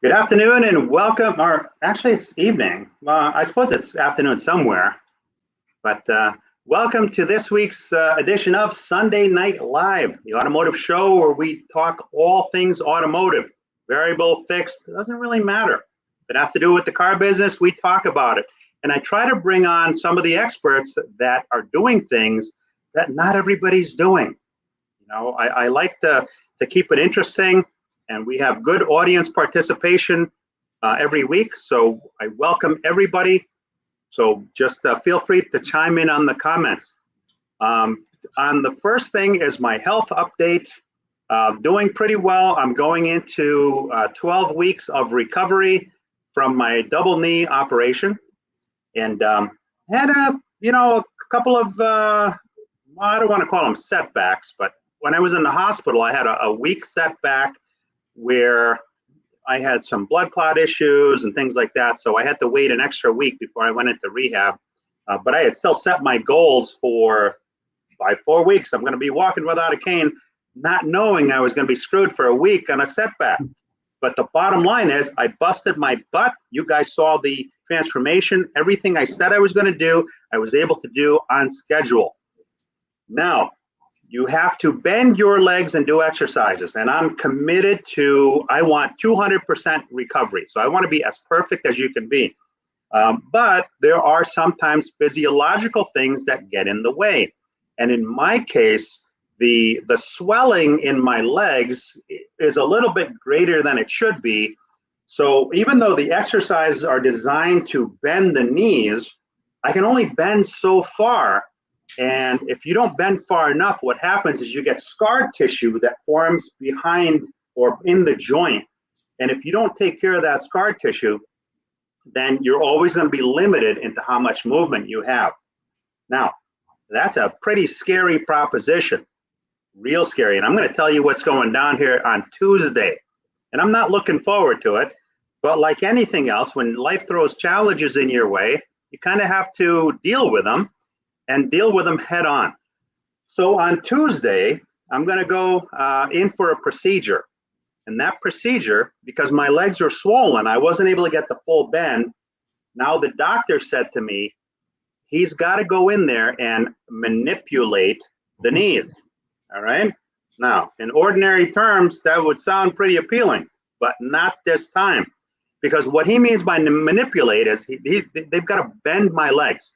Good afternoon and welcome, or actually it's evening. Well, I suppose it's afternoon somewhere, but welcome to this week's edition of Sunday Night Live, the automotive show where we talk all things automotive. Variable, fixed, doesn't really matter. If it has to do with the car business, we talk about it. And I try to bring on some of the experts that are doing things that not everybody's doing. I like to keep it interesting, and we have good audience participation every week. So I welcome everybody. So just feel free to chime in on the comments. On the first thing is my health update. Doing pretty well. I'm going into 12 weeks of recovery from my double knee operation, and had a couple of I don't want to call them setbacks, but when I was in the hospital, I had a week setback where I had some blood clot issues and things like that. So I had to wait an extra week before I went into rehab. But I had still set my goals by 4 weeks. I'm going to be walking without a cane, not knowing I was going to be screwed for a week on a setback. But the bottom line is I busted my butt. You guys saw the transformation. Everything I said I was going to do, I was able to do on schedule. Now, you have to bend your legs and do exercises. And I'm committed to, I want 200% recovery. So I want to be as perfect as you can be. But there are sometimes physiological things that get in the way. And in my case, the swelling in my legs is a little bit greater than it should be. So even though the exercises are designed to bend the knees, I can only bend so far. And if you don't bend far enough, what happens is you get scar tissue that forms behind or in the joint. And if you don't take care of that scar tissue, then you're always going to be limited into how much movement you have. Now, that's a pretty scary proposition, real scary. And I'm going to tell you what's going down here on Tuesday. And I'm not looking forward to it. But like anything else, when life throws challenges in your way, you kind of have to deal with them. And deal with them head on. So on Tuesday, I'm going to go in for a procedure. And that procedure, because my legs are swollen, I wasn't able to get the full bend. Now the doctor said to me, he's got to go in there and manipulate the knees. All right. Now, in ordinary terms, that would sound pretty appealing, but not this time. Because what he means by manipulate is they've got to bend my legs.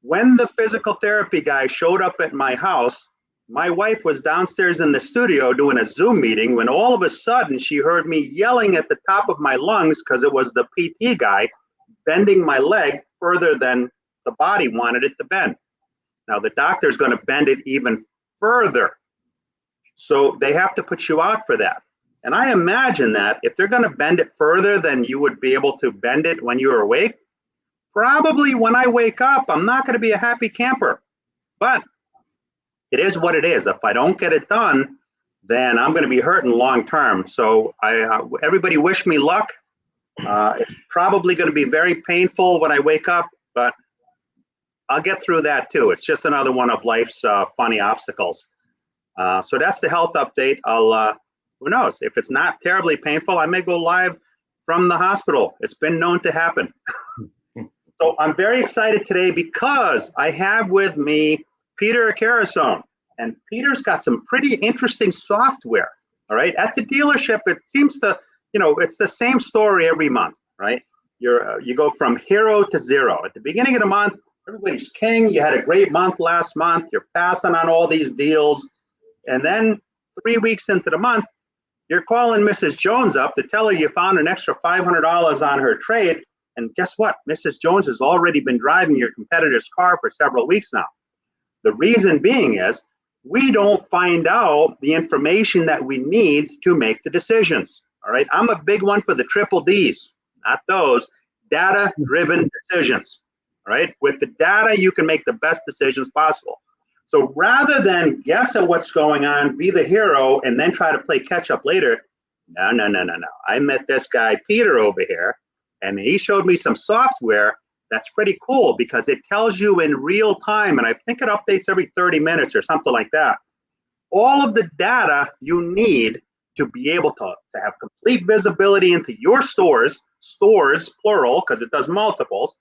When the physical therapy guy showed up at my house, my wife was downstairs in the studio doing a Zoom meeting when all of a sudden she heard me yelling at the top of my lungs because it was the PT guy bending my leg further than the body wanted it to bend. Now the doctor's going to bend it even further. So they have to put you out for that. And I imagine that if they're going to bend it further than you would be able to bend it when you were awake, probably when I wake up, I'm not going to be a happy camper, but it is what it is. If I don't get it done, then I'm going to be hurting long term. So everybody wish me luck. It's probably going to be very painful when I wake up, but I'll get through that too. It's just another one of life's funny obstacles. So that's the health update. Who knows? If it's not terribly painful, I may go live from the hospital. It's been known to happen. So I'm very excited today because I have with me Peter Carasone, and Peter's got some pretty interesting software. All right, at the dealership, it seems to, it's the same story every month, right? You go from hero to zero. At the beginning of the month, everybody's king. You had a great month last month. You're passing on all these deals, and then 3 weeks into the month, you're calling Mrs. Jones up to tell her you found an extra $500 on her trade. And guess what? Mrs. Jones has already been driving your competitor's car for several weeks now. The reason being is we don't find out the information that we need to make the decisions. All right. I'm a big one for the triple D's, not those data-driven decisions. All right. With the data, you can make the best decisions possible. So rather than guess at what's going on, be the hero, and then try to play catch up later, no. I met this guy, Peter, over here, and he showed me some software that's pretty cool because it tells you in real time, and I think it updates every 30 minutes or something like that, all of the data you need to be able to have complete visibility into your stores, plural, because it does multiples,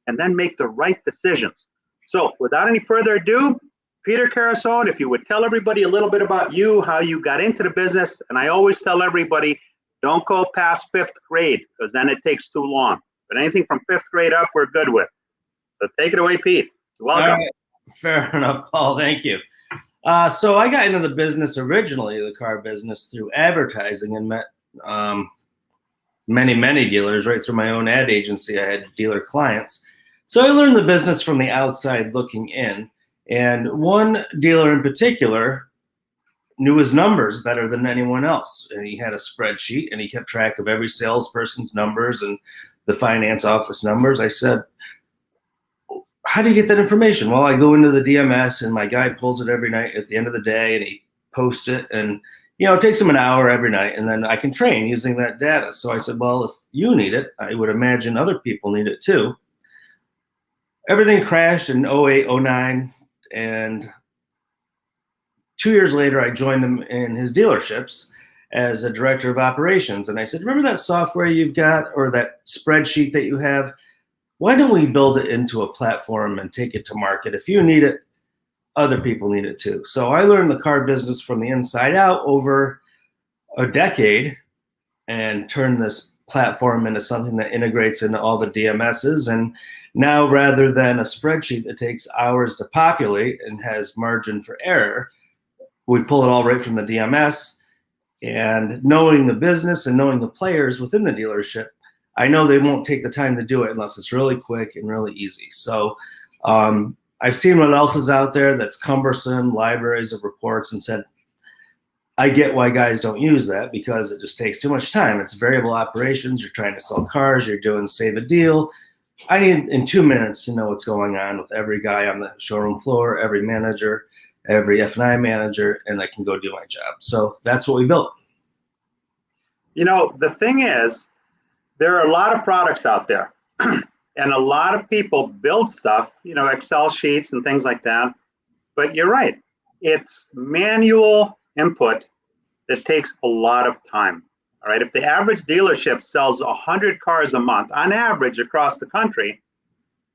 and then make the right decisions. So without any further ado, Peter Carasone, if you would tell everybody a little bit about you, how you got into the business. And I always tell everybody, don't go past 5th grade, because then it takes too long. But anything from 5th grade up, we're good with. So take it away, Pete. Welcome. All right. Fair enough, Paul. Thank you. So I got into the business originally, the car business, through advertising, and met many dealers right through my own ad agency. I had dealer clients. So I learned the business from the outside looking in. And one dealer in particular knew his numbers better than anyone else. And he had a spreadsheet, and he kept track of every salesperson's numbers and the finance office numbers. I said, how do you get that information? Well, I go into the DMS, and my guy pulls it every night at the end of the day, and he posts it. And, it takes him an hour every night, and then I can train using that data. So I said, well, if you need it, I would imagine other people need it too. Everything crashed in 08, 09. And 2 years later, I joined him in his dealerships as a director of operations. And I said, remember that software you've got, or that spreadsheet that you have? Why don't we build it into a platform and take it to market? If you need it, other people need it too. So I learned the car business from the inside out over a decade and turned this platform into something that integrates into all the DMSs. And now, rather than a spreadsheet that takes hours to populate and has margin for error, we pull it all right from the DMS. And knowing the business and knowing the players within the dealership, I know they won't take the time to do it unless it's really quick and really easy. So I've seen what else is out there that's cumbersome, libraries of reports, and said, I get why guys don't use that, because it just takes too much time. It's variable operations. You're trying to sell cars. You're doing save a deal. I need in 2 minutes to know what's going on with every guy on the showroom floor, every manager, every F&I manager, and I can go do my job. So that's what we built. The thing is, there are a lot of products out there, and a lot of people build stuff, Excel sheets and things like that. But you're right. It's manual input that takes a lot of time. All right, if the average dealership sells 100 cars a month on average across the country,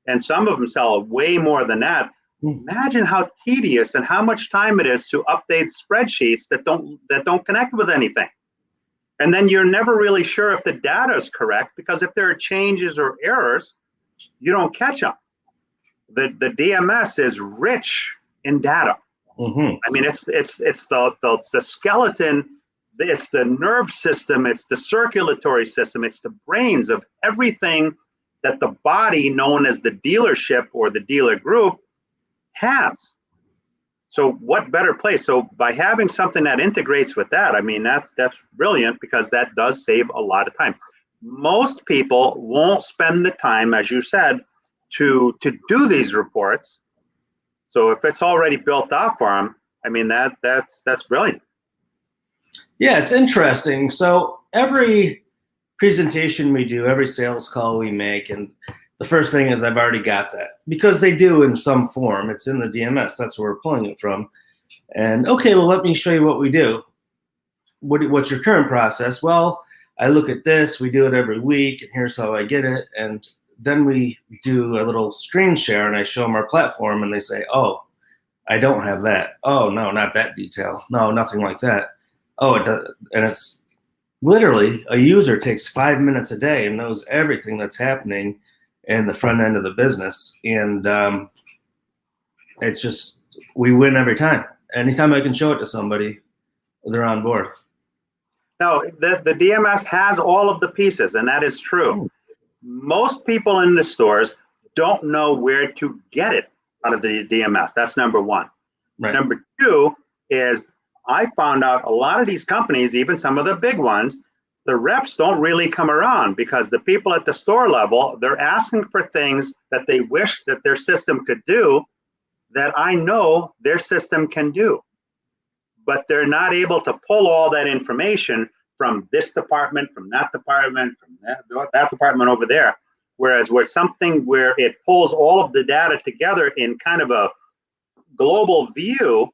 and some of them sell way more than that, imagine how tedious and how much time it is to update spreadsheets that don't connect with anything. And then you're never really sure if the data is correct, because if there are changes or errors, you don't catch them. The DMS is rich in data. Mm-hmm. I mean, it's the skeleton. It's the nerve system, it's the circulatory system, it's the brains of everything that the body, known as the dealership or the dealer group, has. So what better place? So by having something that integrates with that, I mean, that's brilliant, because that does save a lot of time. Most people won't spend the time, as you said, to do these reports. So if it's already built off for them, I mean, that's brilliant. Yeah, it's interesting. So every presentation we do, every sales call we make, and the first thing is I've already got that, because they do in some form. It's in the DMS. That's where we're pulling it from. And okay, well, let me show you what we do. What's your current process? Well, I look at this. We do it every week, and here's how I get it. And then we do a little screen share, and I show them our platform, and they say, oh, I don't have that. Oh, no, not that detail. No, nothing like that. Oh, it does. And it's literally a user takes 5 minutes a day and knows everything that's happening in the front end of the business. And it's just, we win every time. Anytime I can show it to somebody, they're on board. No, the DMS has all of the pieces, and that is true. Most people in the stores don't know where to get it out of the DMS. That's number one. Right. Number two is, I found out a lot of these companies, even some of the big ones, the reps don't really come around, because the people at the store level, they're asking for things that they wish that their system could do, that I know their system can do. But they're not able to pull all that information from this department, from that department, from that department over there. Whereas where something where it pulls all of the data together in kind of a global view,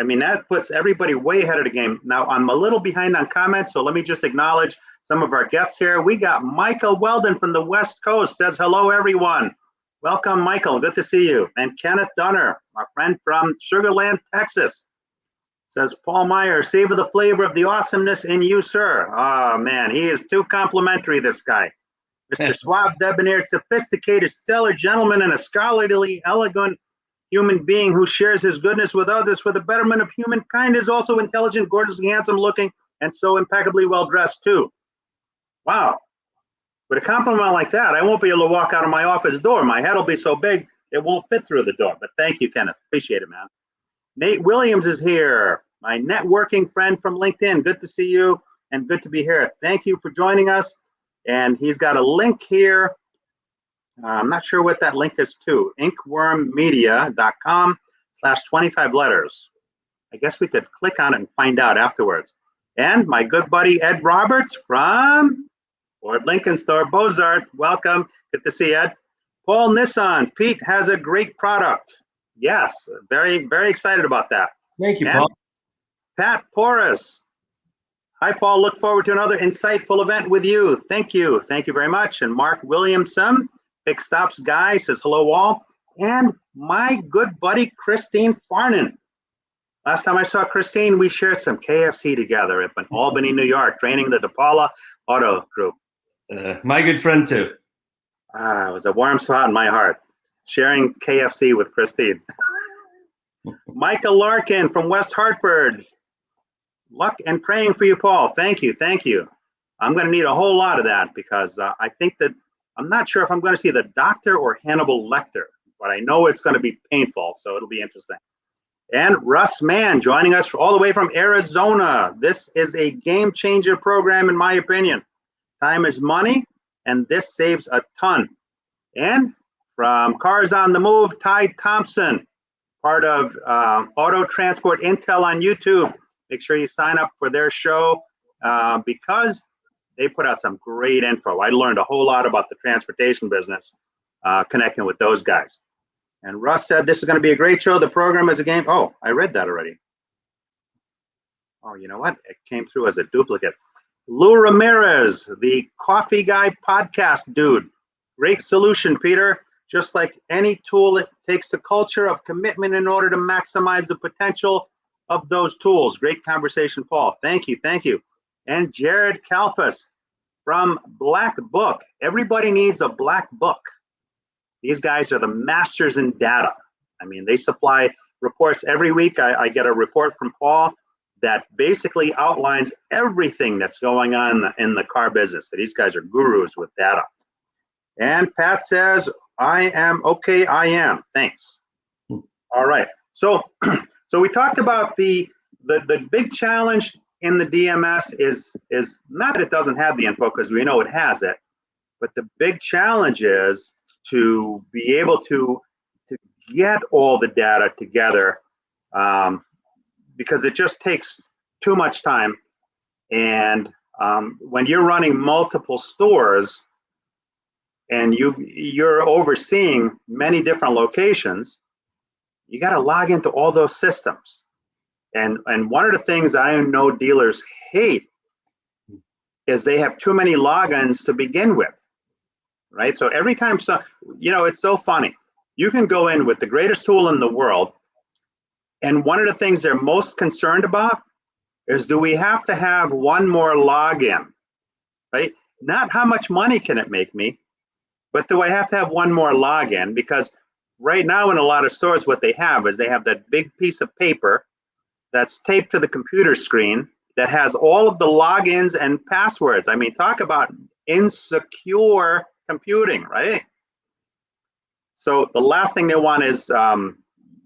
I mean, that puts everybody way ahead of the game. Now, I'm a little behind on comments, so let me just acknowledge some of our guests here. We got Michael Weldon from the West Coast, says hello, everyone. Welcome, Michael. Good to see you. And Kenneth Dunner, our friend from Sugar Land, Texas, says, Paul Meyer, savor the flavor of the awesomeness in you, sir. Oh, man, he is too complimentary, this guy. Mr. Suave, debonair, sophisticated, stellar gentleman, and a scholarly, elegant human being who shares his goodness with others for the betterment of humankind, is also intelligent, gorgeously handsome looking, and so impeccably well dressed, too. Wow. With a compliment like that, I won't be able to walk out of my office door. My head will be so big, it won't fit through the door. But thank you, Kenneth. Appreciate it, man. Nate Williams is here, my networking friend from LinkedIn. Good to see you and good to be here. Thank you for joining us. And he's got a link here. I'm not sure what that link is to. inkwormmedia.com/25 letters. I guess we could click on it and find out afterwards. And my good buddy Ed Roberts from Ford Lincoln Store, Bozart. Welcome. Good to see Ed. Paul Nissan. Pete has a great product. Yes, very, very excited about that. Thank you, and Paul. Pat Porras. Hi, Paul. Look forward to another insightful event with you. Thank you. Thank you very much. And Mark Williamson, Big Stops guy, says hello, all. And my good buddy, Christine Farnan. Last time I saw Christine, we shared some KFC together up in Albany, New York, training the DePaula Auto Group. My good friend, too. It was a warm spot in my heart, sharing KFC with Christine. Michael Larkin from West Hartford. Luck and praying for you, Paul. Thank you. Thank you. I'm going to need a whole lot of that because I think that I'm not sure if I'm going to see the doctor or Hannibal Lecter, but I know it's going to be painful, so it'll be interesting. And Russ Mann joining us all the way from Arizona. This is a game changer program, in my opinion. Time is money, and this saves a ton. And from Cars on the Move, Ty Thompson, part of Auto Transport Intel on YouTube. Make sure you sign up for their show because they put out some great info. I learned a whole lot about the transportation business connecting with those guys. And Russ said, this is going to be a great show. The program is a game. Oh, I read that already. Oh, you know what? It came through as a duplicate. Lou Ramirez, the Coffee Guy podcast dude. Great solution, Peter. Just like any tool, it takes the culture of commitment in order to maximize the potential of those tools. Great conversation, Paul. Thank you. Thank you. And Jared Kalfas from Black Book. Everybody needs a black book. These guys are the masters in data. I mean, they supply reports every week. I get a report from Paul that basically outlines everything that's going on in the car business. These guys are gurus with data. And Pat says, I am okay, I am. Thanks. All right. So we talked about the big challenge in the DMS is not that it doesn't have the info, because we know it has it, but the big challenge is to be able to get all the data together, because it just takes too much time. And when you're running multiple stores and you're overseeing many different locations, you got to log into all those systems. And one of the things I know dealers hate is they have too many logins to begin with, right? So every time, it's so funny. You can go in with the greatest tool in the world, and one of the things they're most concerned about is, do we have to have one more login, right? Not how much money can it make me, but do I have to have one more login? Because right now in a lot of stores, what they have is they have that big piece of paper that's taped to the computer screen that has all of the logins and passwords. I mean, talk about insecure computing, right? So the last thing they want is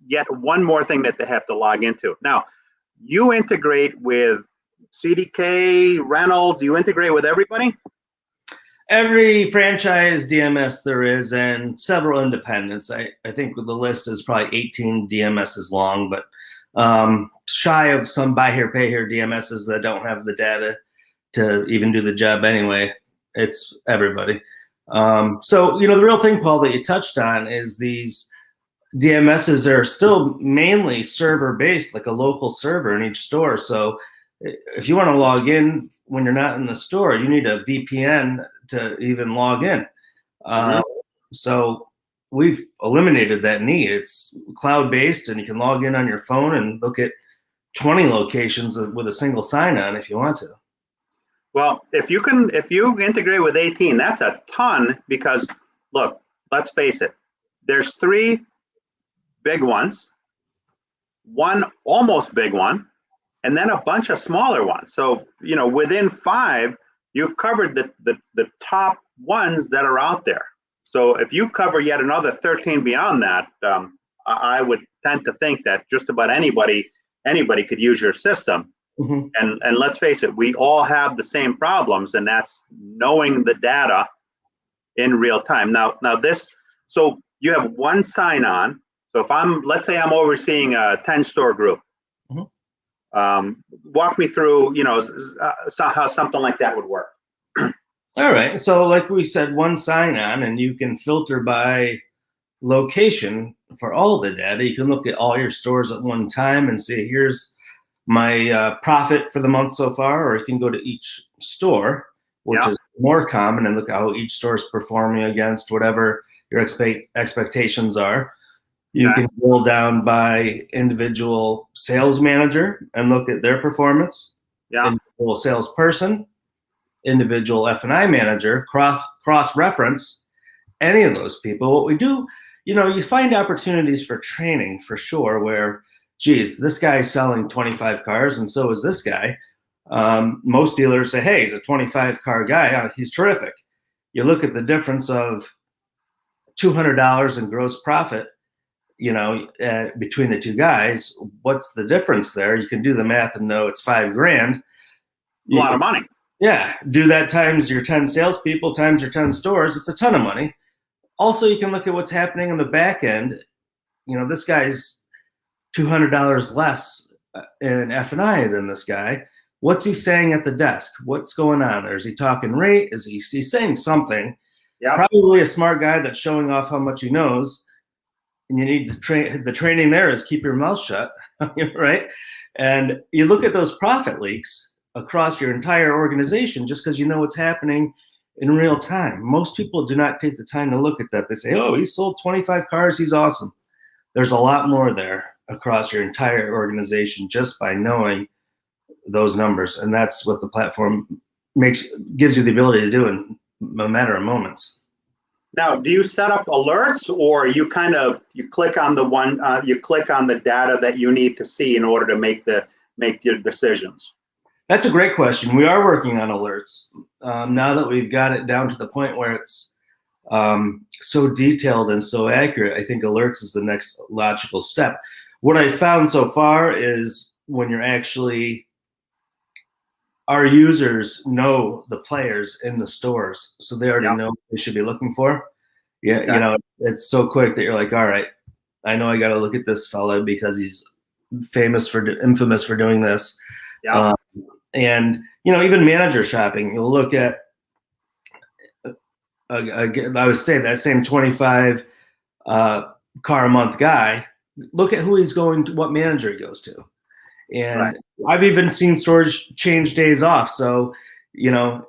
yet one more thing that they have to log into. Now, you integrate with CDK, Reynolds, you integrate with everybody? Every franchise DMS there is, and several independents. I think the list is probably 18 DMSs long, but shy of some buy here, pay here DMSs that don't have the data to even do the job anyway. It's everybody. So, the real thing, Paul, that you touched on is these DMSs are still mainly server based, like a local server in each store. So if you want to log in when you're not in the store, you need a VPN to even log in. Mhm. So we've eliminated that need. It's cloud based, and you can log in on your phone and look at 20 locations with a single sign on if you want to. Well, if you integrate with 18, that's a ton because look, let's face it, there's 3 big ones, one almost big one, and then a bunch of smaller ones. So, within 5, you've covered the top ones that are out there. So if you cover yet another 13 beyond that, I would tend to think that just about anybody could use your system. Mm-hmm. And let's face it, we all have the same problems, and that's knowing the data in real time. Now so you have one sign on. So let's say I'm overseeing a 10 store group. Mm-hmm. Walk me through, how something like that would work. All right. So like we said, one sign on, and you can filter by location for all the data. You can look at all your stores at one time and say, here's my profit for the month so far, or you can go to each store, which is more common, and look at how each store is performing against whatever your expectations are. You can drill down by individual sales manager and look at their performance, individual salesperson, individual F&I manager, cross-reference any of those people. What we do, you find opportunities for training for sure where, geez, this guy's selling 25 cars and so is this guy. Most dealers say, hey, he's a 25 car guy. He's terrific. You look at the difference of $200 in gross profit, between the two guys. What's the difference there? You can do the math and know it's $5,000. A lot of money. Yeah. Do that times your 10 salespeople times your 10 stores. It's a ton of money. Also, you can look at what's happening on the back end. This guy's $200 less in F&I than this guy. What's he saying at the desk? What's going on there? Is he talking rate? Is he saying something? Yeah. Probably a smart guy that's showing off how much he knows. And you need to train. The training there is keep your mouth shut, right? And you look at those profit leaks across your entire organization just because you know what's happening in real time. Most people do not take the time to look at that. They say, oh, he sold 25 cars. He's awesome. There's a lot more there across your entire organization just by knowing those numbers. And that's what the platform gives you the ability to do in a matter of moments. Now, do you set up alerts, or you click on the one, you click on the data that you need to see in order to make your decisions? That's a great question. We are working on alerts. Now that we've got it down to the point where it's so detailed and so accurate, I think alerts is the next logical step. What I found so far is when you're actually, our users know the players in the stores, so they already know what they should be looking for. Yeah, it's so quick that you're like, all right, I know I got to look at this fella because he's infamous for doing this. Yeah. And even manager shopping, you'll look at. I was saying that same 25 car a month guy. Look at who he's going to, what manager he goes to. And I've even seen stores change days off. So, he has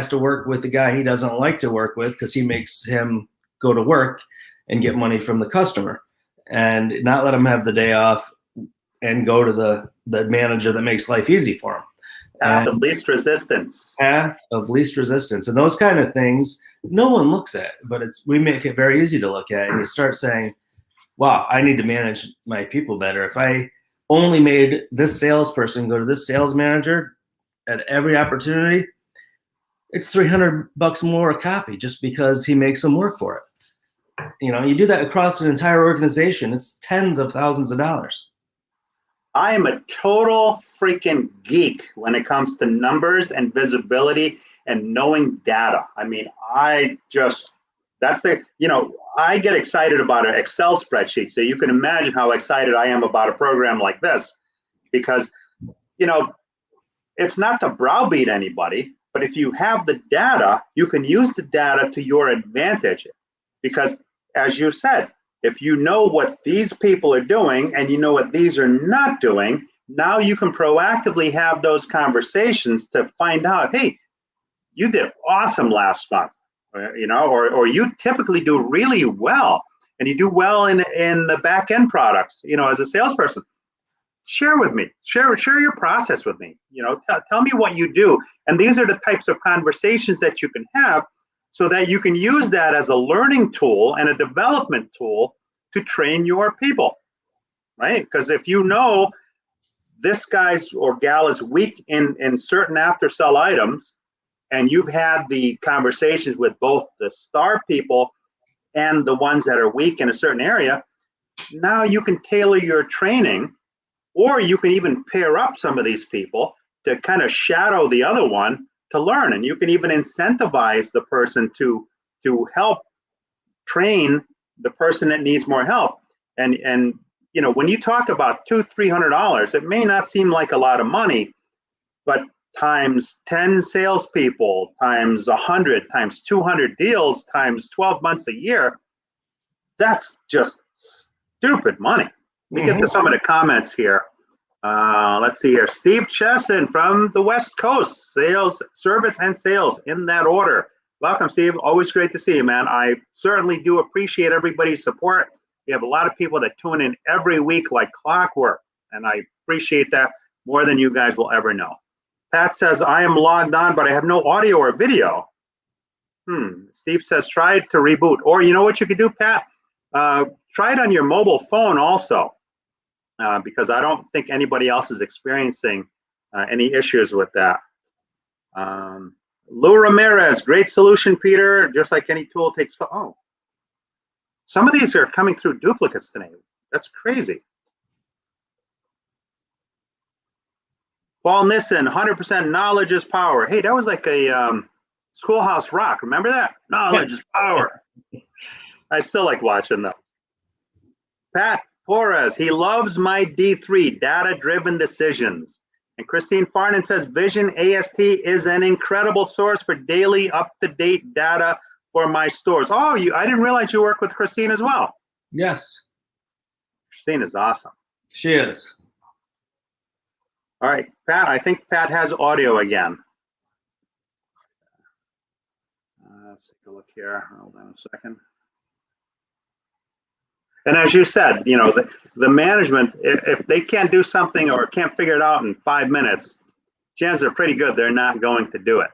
to work with the guy he doesn't like to work with because he makes him go to work and get money from the customer, and not let him have the day off and go to the manager that makes life easy for him. Path of least resistance. Path of least resistance. And those kind of things no one looks at, but we make it very easy to look at. And you start saying, wow, I need to manage my people better. If I only made this salesperson go to this sales manager at every opportunity, it's $300 more a copy just because he makes them work for it. You do that across an entire organization, it's tens of thousands of dollars. I am a total freaking geek when it comes to numbers and visibility and knowing data. I mean, I get excited about an Excel spreadsheet. So you can imagine how excited I am about a program like this, because, it's not to browbeat anybody, but if you have the data, you can use the data to your advantage, because as you said, if you know what these people are doing and you know what these are not doing, now you can proactively have those conversations to find out, hey, you did awesome last month, or you typically do really well, and you do well in the back end products, as a salesperson. Share with me, share your process with me, tell me what you do. And these are the types of conversations that you can have so that you can use that as a learning tool and a development tool to train your people, right? Because if you know this guy's or gal is weak in certain after sell items, and you've had the conversations with both the star people and the ones that are weak in a certain area, now you can tailor your training, or you can even pair up some of these people to kind of shadow the other one to learn. And you can even incentivize the person to help train the person that needs more help. And when you talk about $200-300, it may not seem like a lot of money, but times 10 salespeople, times 100, times 200 deals, times 12 months a year, that's just stupid money. Let me get to some of the comments here. Let's see here. Steve Chesson from the West Coast, sales, service, and sales in that order. Welcome, Steve. Always great to see you, man. I certainly do appreciate everybody's support. We have a lot of people that tune in every week like clockwork, and I appreciate that more than you guys will ever know. Pat says, I am logged on, but I have no audio or video. Steve says, try to reboot. Or you know what you could do, Pat? Try it on your mobile phone also, because I don't think anybody else is experiencing any issues with that. Lou Ramirez, great solution, Peter. Just like any tool takes, oh. Some of these are coming through duplicates today. That's crazy. Paul Nissen, 100% knowledge is power. Hey, that was like a Schoolhouse Rock. Remember that? Knowledge is power. I still like watching those. Pat Flores, he loves my D3, data-driven decisions. And Christine Farnan says, Vision AST is an incredible source for daily up-to-date data for my stores. Oh, I didn't realize you work with Christine as well. Yes. Christine is awesome. She is. All right, Pat, I think Pat has audio again. Let's take a look here. Hold on a second. And as you said, the management, if they can't do something or can't figure it out in 5 minutes, chances are pretty good they're not going to do it.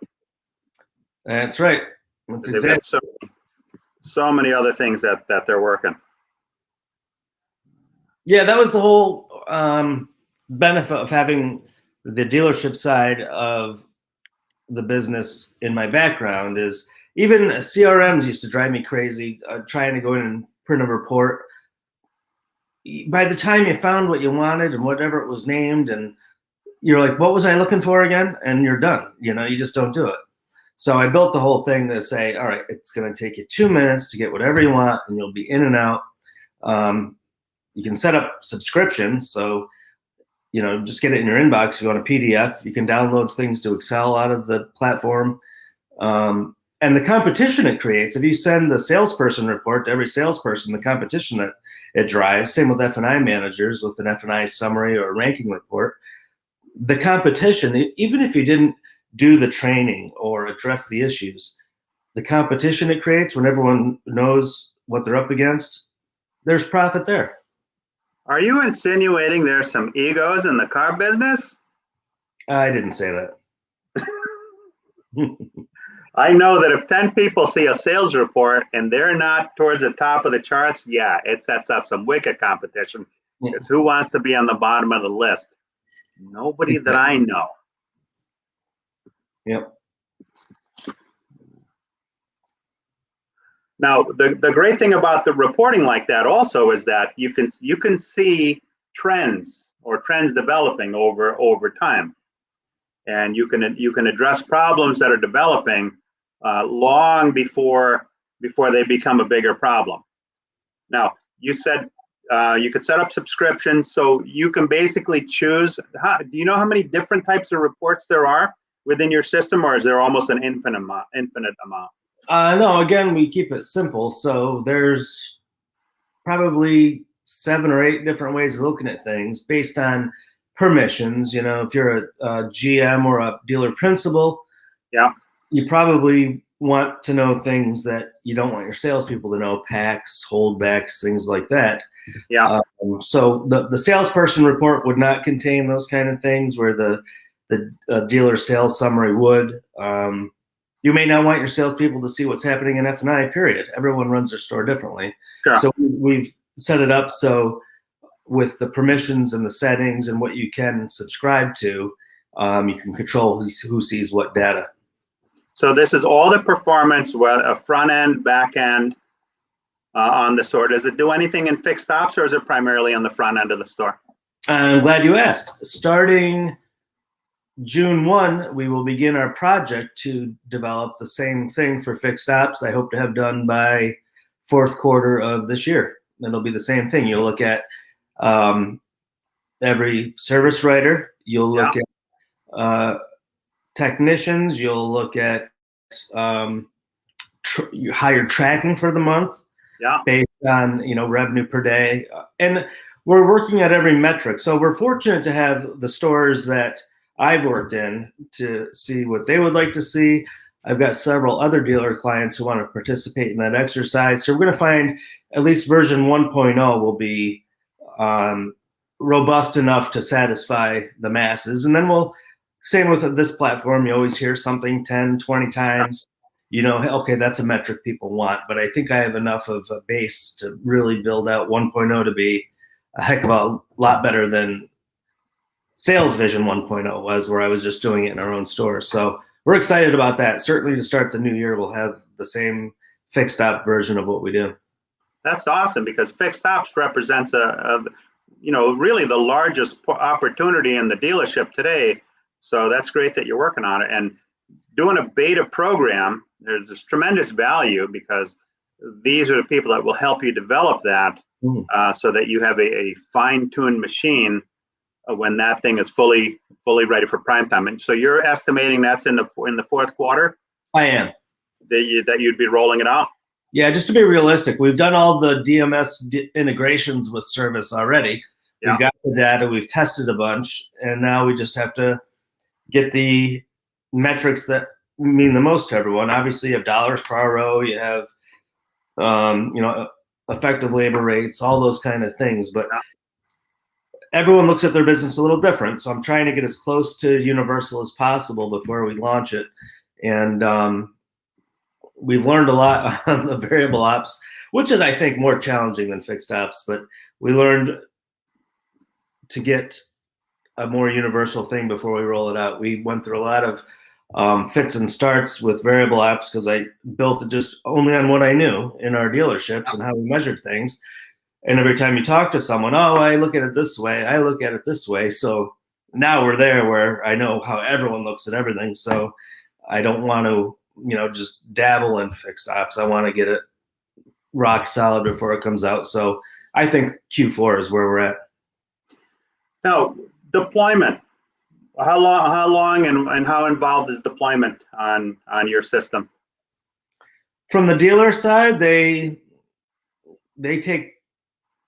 That's right. That's They've got so many other things that they're working. Yeah, that was the whole benefit of having the dealership side of the business in my background. Is even CRMs used to drive me crazy, trying to go in and print a report. By the time you found what you wanted and whatever it was named, and you're like, what was I looking for again? And you're done. You just don't do it. So I built the whole thing to say, all right, it's going to take you 2 minutes to get whatever you want, and you'll be in and out. You can set up subscriptions. So, just get it in your inbox. If you want a PDF, you can download things to Excel out of the platform. And the competition it creates, if you send the salesperson report to every salesperson, the competition that it drives, same with F&I managers with an F&I summary or a ranking report, the competition, even if you didn't do the training or address the issues, the competition it creates when everyone knows what they're up against, there's profit there. Are you insinuating there's some egos in the car business? I didn't say that. I know that if 10 people see a sales report and they're not towards the top of the charts, yeah, it sets up some wicked competition. Because who wants to be on the bottom of the list? Nobody that I know. Yep. Now, the great thing about the reporting like that also is that you can see trends or trends developing over time, and you can address problems that are developing long before they become a bigger problem. Now, you said you could set up subscriptions, so you can basically choose. Do you know how many different types of reports there are within your system, or is there almost an infinite amount? No, again, we keep it simple. So there's probably 7 or 8 different ways of looking at things based on permissions. You know, if you're a GM or a dealer principal, Yeah. you probably want to know things that you don't want your salespeople to know, packs, holdbacks, things like that. Yeah. So the salesperson report would not contain those kind of things, where the dealer sales summary would. You may not want your salespeople to see what's happening in F&I, period. Everyone runs their store differently. Sure. So we've set it up so with the permissions and the settings and what you can subscribe to, you can control who sees what data. So this is all the performance, a front end, back end on the store. Does it do anything in fixed ops, or is it primarily on the front end of the store? I'm glad you asked. Starting June 1, we will begin our project to develop the same thing for fixed ops. I hope to have done by fourth quarter of this year. It'll be the same thing. You'll look at every service writer. You'll look at technicians. You'll look at hired tracking for the month, based on revenue per day, and we're working at every metric. So we're fortunate to have the stores that I've worked in to see what they would like to see. I've got several other dealer clients who want to participate in that exercise. So we're going to find at least version 1.0 will be robust enough to satisfy the masses. And then same with this platform, you always hear something 10, 20 times, okay, that's a metric people want. But I think I have enough of a base to really build out 1.0 to be a heck of a lot better than Sales Vision 1.0 was, where I was just doing it in our own store. So we're excited about that. Certainly to start the new year, we'll have the same fixed op version of what we do. That's awesome, because fixed ops represents really the largest opportunity in the dealership today. So that's great that you're working on it. And doing a beta program, there's this tremendous value, because these are the people that will help you develop that, so that you have a fine-tuned machine when that thing is fully ready for prime time. And so you're estimating that's in the fourth quarter? I am. That you'd be rolling it out? Yeah, just to be realistic, we've done all the DMS integrations with service already. Yeah. We've got the data, we've tested a bunch, and now we just have to get the metrics that mean the most to everyone. Obviously, you have dollars per RO, you have effective labor rates, all those kind of things. But everyone looks at their business a little different. So I'm trying to get as close to universal as possible before we launch it. And we've learned a lot on the variable ops, which is, I think, more challenging than fixed ops. But we learned to get a more universal thing before we roll it out. We went through a lot of fits and starts with variable ops, because I built it just only on what I knew in our dealerships and how we measured things. And every time you talk to someone, oh, I look at it this way, I look at it this way. So now we're there where I know how everyone looks at everything. So I don't want to, just dabble in fixed ops. I want to get it rock solid before it comes out. So I think Q4 is where we're at. Now, deployment. How long and how involved is deployment on your system? From the dealer side, they take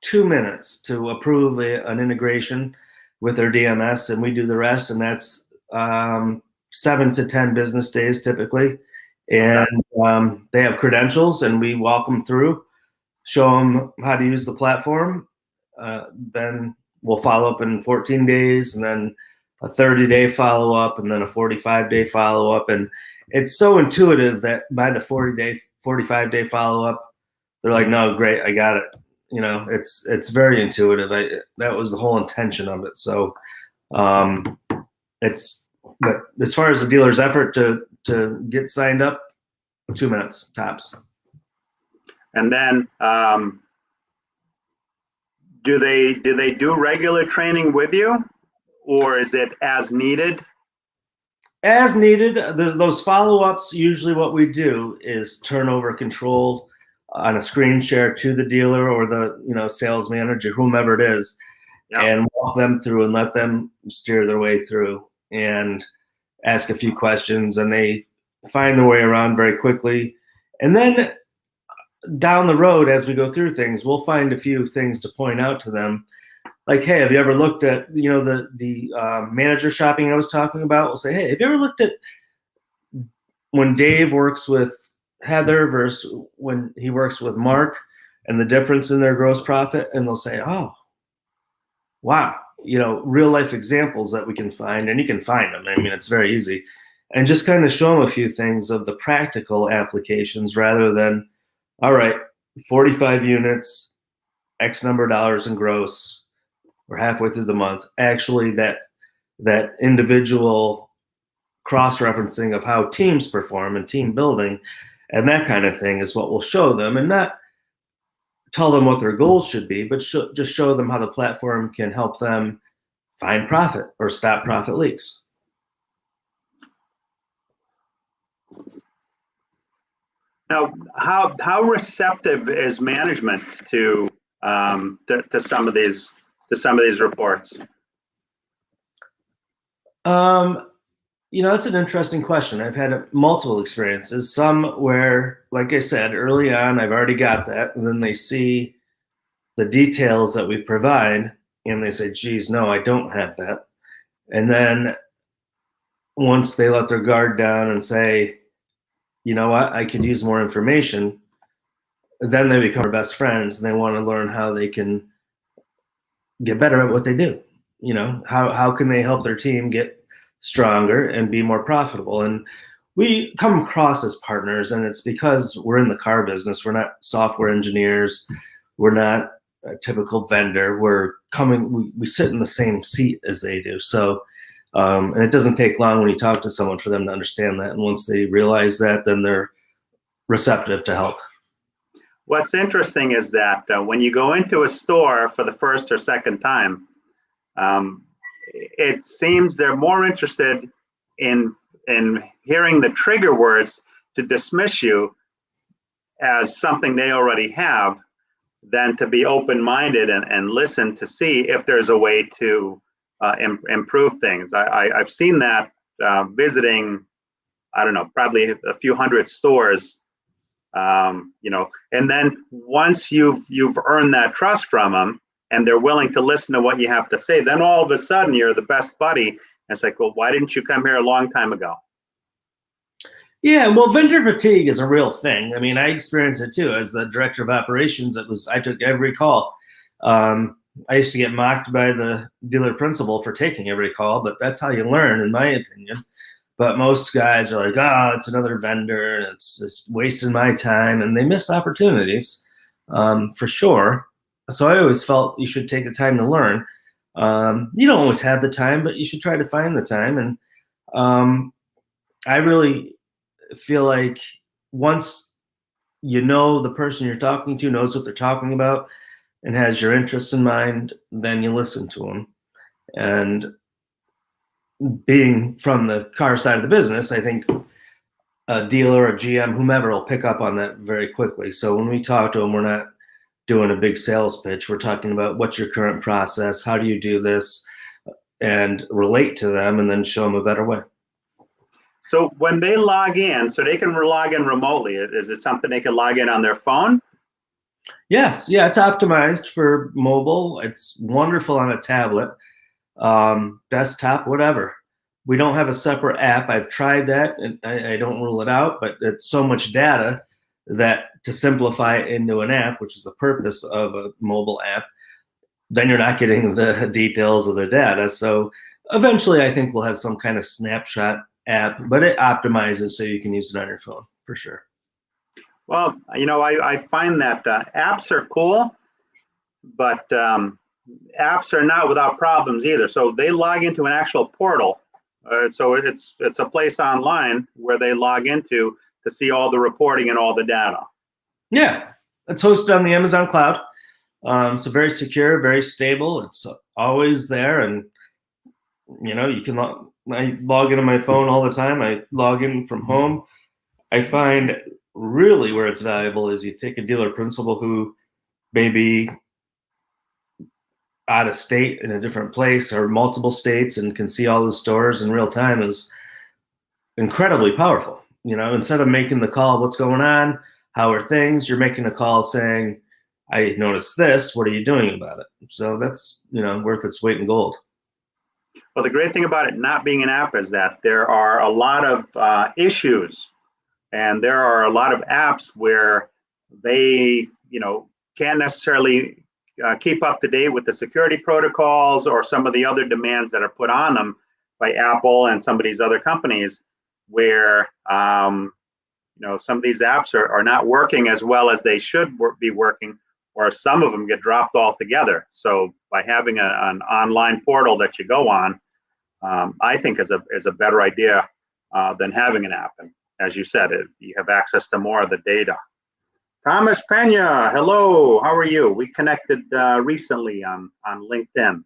2 minutes to approve an integration with their DMS, and we do the rest, and that's 7 to 10 business days typically. And they have credentials, and we walk them through, show them how to use the platform. Then we'll follow up in 14 days, and then a 30-day follow-up, and then a 45-day follow-up. And it's so intuitive that by the 45-day follow-up, they're like, no, great, I got it. It's very intuitive. That was the whole intention of it. So but as far as the dealer's effort to get signed up, 2 minutes tops. And then do they do regular training with you, or is it as needed? As needed. There's those follow-ups. Usually what we do is turn over control on a screen share to the dealer or the sales manager, whomever it is, and walk them through and let them steer their way through and ask a few questions, and they find their way around very quickly. And then down the road, as we go through things, we'll find a few things to point out to them. Like, hey, have you ever looked at, the manager shopping I was talking about? We'll say, hey, have you ever looked at when Dave works with Heather versus when he works with Mark and the difference in their gross profit? And they'll say, oh, wow, real life examples that we can find, and you can find them. I mean, it's very easy. And just kind of show them a few things of the practical applications rather than, all right, 45 units, X number of dollars in gross, we're halfway through the month. Actually, that individual cross-referencing of how teams perform and team building and that kind of thing is what we'll show them, and not tell them what their goals should be, but just show them how the platform can help them find profit or stop profit leaks. Now, how receptive is management to some of these reports? That's an interesting question. I've had multiple experiences. Some where, like I said early on, I've already got that, and then they see the details that we provide, and they say, "Geez, no, I don't have that." And then once they let their guard down and say, you know what, I could use more information, then they become our best friends and they want to learn how they can get better at what they do. How can they help their team get stronger and be more profitable? And we come across as partners, and it's because we're in the car business. We're not software engineers. We're not a typical vendor. We sit in the same seat as they do. So and it doesn't take long when you talk to someone for them to understand that. And once they realize that, then they're receptive to help. What's interesting is that when you go into a store for the first or second time, it seems they're more interested in hearing the trigger words to dismiss you as something they already have than to be open-minded and listen to see if there's a way to improve things. I've seen that visiting, I don't know, probably a few hundred stores, and then once you've earned that trust from them and they're willing to listen to what you have to say, then all of a sudden you're the best buddy. And it's like, well, why didn't you come here a long time ago? Yeah, well, vendor fatigue is a real thing. I mean, I experienced it too. As the director of operations, I took every call. I used to get mocked by the dealer principal for taking every call, but that's how you learn, in my opinion. But most guys are like, oh, it's another vendor, and it's just wasting my time, and they miss opportunities for sure. So I always felt you should take the time to learn. You don't always have the time, but you should try to find the time. And I really feel like once the person you're talking to knows what they're talking about and has your interests in mind, then you listen to them. And being from the car side of the business, I think a dealer, a GM, whomever will pick up on that very quickly. So when we talk to them, we're not doing a big sales pitch. We're talking about what's your current process, how do you do this, and relate to them and then show them a better way. So when they log in, so they can log in remotely, is it something they can log in on their phone? Yes, yeah, it's optimized for mobile. It's wonderful on a tablet, desktop, whatever. We don't have a separate app. I've tried that, and I don't rule it out, but it's so much data that to simplify it into an app, which is the purpose of a mobile app, then you're not getting the details of the data. So eventually I think we'll have some kind of snapshot app, but it optimizes so you can use it on your phone for sure. Well, I find that apps are cool, but apps are not without problems either. So they log into an actual portal. So it's a place online where they log into to see all the reporting and all the data. Yeah, it's hosted on the Amazon cloud. So very secure, very stable. It's always there. And, you can I log in on my phone all the time. I log in from home. I find really where it's valuable is you take a dealer principal who may be out of state in a different place or multiple states and can see all the stores in real time is incredibly powerful. instead of making the call, what's going on? How are things? You're making a call saying, I noticed this. What are you doing about it? So that's, worth its weight in gold. Well, the great thing about it not being an app is that there are a lot of issues, and there are a lot of apps where they, can't necessarily keep up to date with the security protocols or some of the other demands that are put on them by Apple and some of these other companies, where some of these apps are not working as well as they should be working, or some of them get dropped altogether. So by having an online portal that you go on, I think is a better idea than having an app. And as you said, you have access to more of the data. Thomas Pena, hello, how are you? We connected recently on LinkedIn.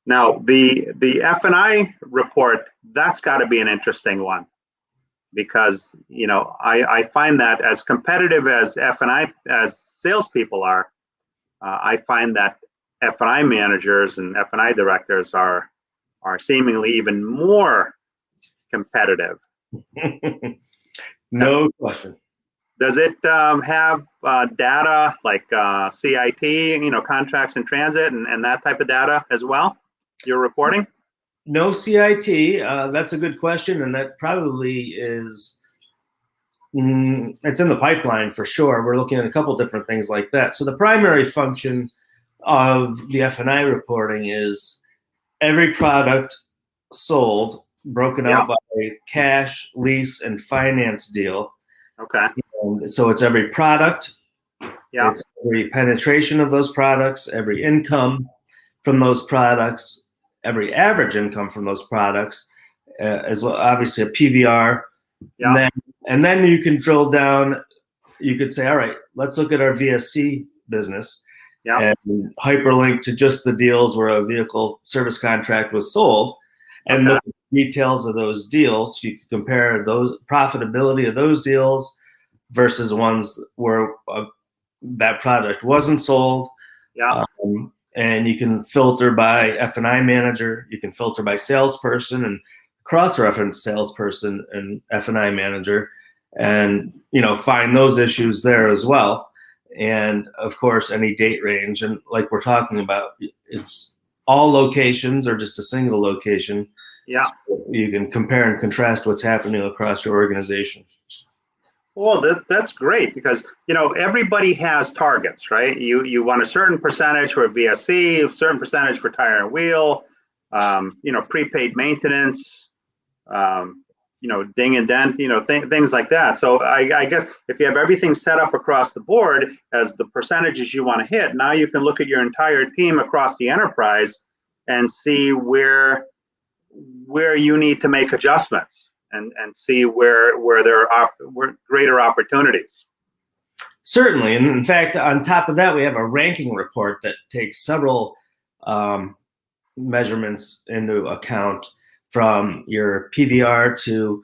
Now, the F&I report, that's got to be an interesting one, because I find that as competitive as F&I as salespeople are, I find that F&I managers and F&I directors are seemingly even more competitive. No question. Does it have data like CIT, contracts in transit and that type of data as well, you're reporting? No CIT. That's a good question, and that probably is, it's in the pipeline for sure. We're looking at a couple different things like that. So the primary function of the F&I reporting is every product sold broken out by cash, lease, and finance deal. Okay. And so it's every product. Yeah. It's every penetration of those products, every income from those products, every average income from those products, as well, obviously a PVR. Yeah. And then you can drill down. You could say, all right, let's look at our VSC business. Yeah. And hyperlink to just the deals where a vehicle service contract was sold, and look at the details of those deals. You can compare those profitability of those deals versus ones where that product wasn't sold. Yeah. And you can filter by F&I manager. You can filter by salesperson and cross-reference salesperson and F&I manager, and find those issues there as well. And of course, any date range. And like we're talking about, it's all locations or just a single location. Yeah. So you can compare and contrast what's happening across your organization. Well, that's great, because everybody has targets, right? You want a certain percentage for VSC, a certain percentage for tire and wheel, prepaid maintenance, ding and dent, things like that. So I guess if you have everything set up across the board as the percentages you want to hit, now you can look at your entire team across the enterprise and see where you need to make adjustments, and see where there are greater opportunities. Certainly. And in fact, on top of that, we have a ranking report that takes several measurements into account, from your PVR to